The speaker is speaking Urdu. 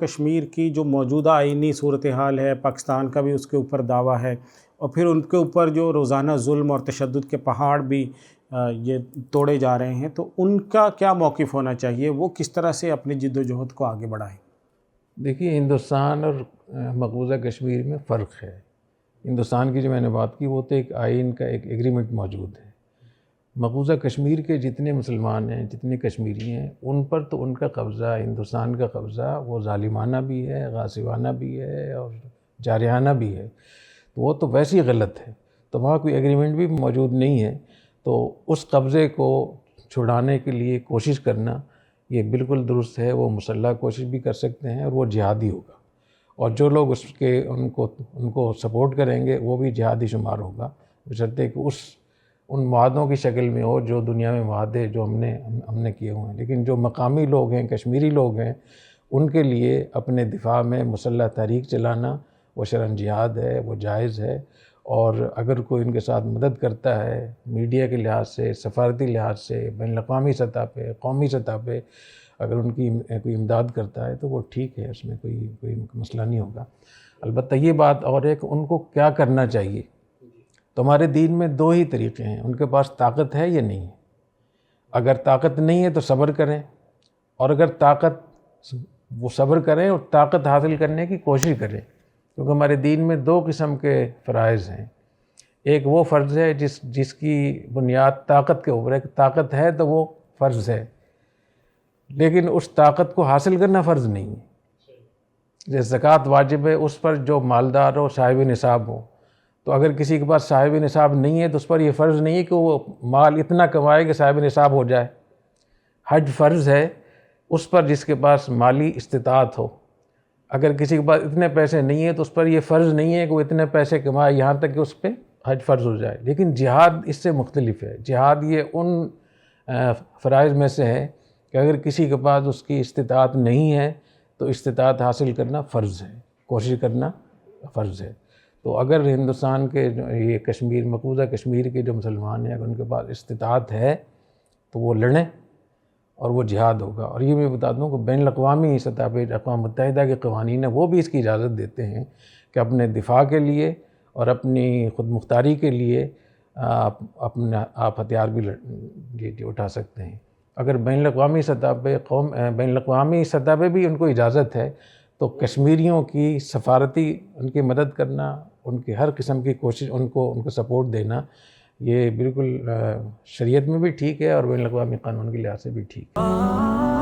کشمیر کی جو موجودہ آئینی صورتحال ہے، پاکستان کا بھی اس کے اوپر دعویٰ ہے، اور پھر ان کے اوپر جو روزانہ ظلم اور تشدد کے پہاڑ بھی یہ توڑے جا رہے ہیں، تو ان کا کیا موقف ہونا چاہیے؟ وہ کس طرح سے اپنی جد و جہد کو آگے بڑھائیں؟ دیکھیے، ہندوستان اور مقبوضہ کشمیر میں فرق ہے۔ ہندوستان کی جو میں نے بات کی وہ تو ایک آئین کا ایک ایگریمنٹ موجود ہے۔ مقبوضہ کشمیر کے جتنے مسلمان ہیں، جتنے کشمیری ہیں، ان پر تو ان کا قبضہ، ہندوستان کا قبضہ، وہ ظالمانہ بھی ہے، غاصبانہ بھی ہے اور جارحانہ بھی ہے۔ تو وہ تو ویسے ہی غلط ہے، تو وہاں کوئی ایگریمنٹ بھی موجود نہیں ہے۔ تو اس قبضے کو چھڑانے کے لیے کوشش کرنا یہ بالکل درست ہے۔ وہ مسلح کوشش بھی کر سکتے ہیں اور وہ جہادی ہوگا، اور جو لوگ اس کے ان کو سپورٹ کریں گے وہ بھی جہادی شمار ہوگا، بشرطے کہ ان معاہدوں کی شکل میں ہو جو دنیا میں معاہدے جو ہم نے کیے ہوئے ہیں۔ لیکن جو مقامی لوگ ہیں، کشمیری لوگ ہیں، ان کے لیے اپنے دفاع میں مسلح تحریک چلانا وہ شرعاً جہاد ہے، وہ جائز ہے۔ اور اگر کوئی ان کے ساتھ مدد کرتا ہے میڈیا کے لحاظ سے، سفارتی لحاظ سے، بین الاقوامی سطح پہ، قومی سطح پہ اگر ان کی کوئی امداد کرتا ہے تو وہ ٹھیک ہے، اس میں کوئی مسئلہ نہیں ہوگا۔ البتہ یہ بات اور ہے کہ ان کو کیا کرنا چاہیے۔ تو ہمارے دین میں دو ہی طریقے ہیں، ان کے پاس طاقت ہے یا نہیں ہے۔ اگر طاقت نہیں ہے تو صبر کریں، اور اگر وہ صبر کریں اور طاقت حاصل کرنے کی کوشش کریں، کیونکہ ہمارے دین میں دو قسم کے فرائض ہیں۔ ایک وہ فرض ہے جس کی بنیاد طاقت کے اوپر ہے، کہ طاقت ہے تو وہ فرض ہے، لیکن اس طاقت کو حاصل کرنا فرض نہیں ہے۔ جیسے زکوٰۃ واجب ہے، اس پر جو مالدار ہو، صاحب نصاب ہو۔ تو اگر کسی کے پاس صاحب نصاب نہیں ہے تو اس پر یہ فرض نہیں ہے کہ وہ مال اتنا کمائے کہ صاحب نصاب ہو جائے۔ حج فرض ہے اس پر جس کے پاس مالی استطاعت ہو۔ اگر کسی کے پاس اتنے پیسے نہیں ہیں تو اس پر یہ فرض نہیں ہے کہ وہ اتنے پیسے کمائے یہاں تک کہ اس پہ حج فرض ہو جائے۔ لیکن جہاد اس سے مختلف ہے۔ جہاد یہ ان فرائض میں سے ہے کہ اگر کسی کے پاس اس کی استطاعت نہیں ہے تو استطاعت حاصل کرنا فرض ہے، کوشش کرنا فرض ہے۔ تو اگر ہندوستان کے یہ مقبوضہ کشمیر کے جو مسلمان ہیں، اگر ان کے پاس استطاعت ہے تو وہ لڑیں اور وہ جہاد ہوگا۔ اور یہ میں بتا دوں کہ بین الاقوامی سطح پہ اقوام متحدہ کے قوانین ہیں، وہ بھی اس کی اجازت دیتے ہیں کہ اپنے دفاع کے لیے اور اپنی خود مختاری کے لیے آپ ہتھیار بھی اٹھا سکتے ہیں۔ اگر بین الاقوامی سطح پہ بھی ان کو اجازت ہے تو کشمیریوں کی سفارتی ان کی مدد کرنا، ان کی ہر قسم کی کوشش، ان کو سپورٹ دینا، یہ بالکل شریعت میں بھی ٹھیک ہے اور بین الاقوامی قانون کے لحاظ سے بھی ٹھیک ہے۔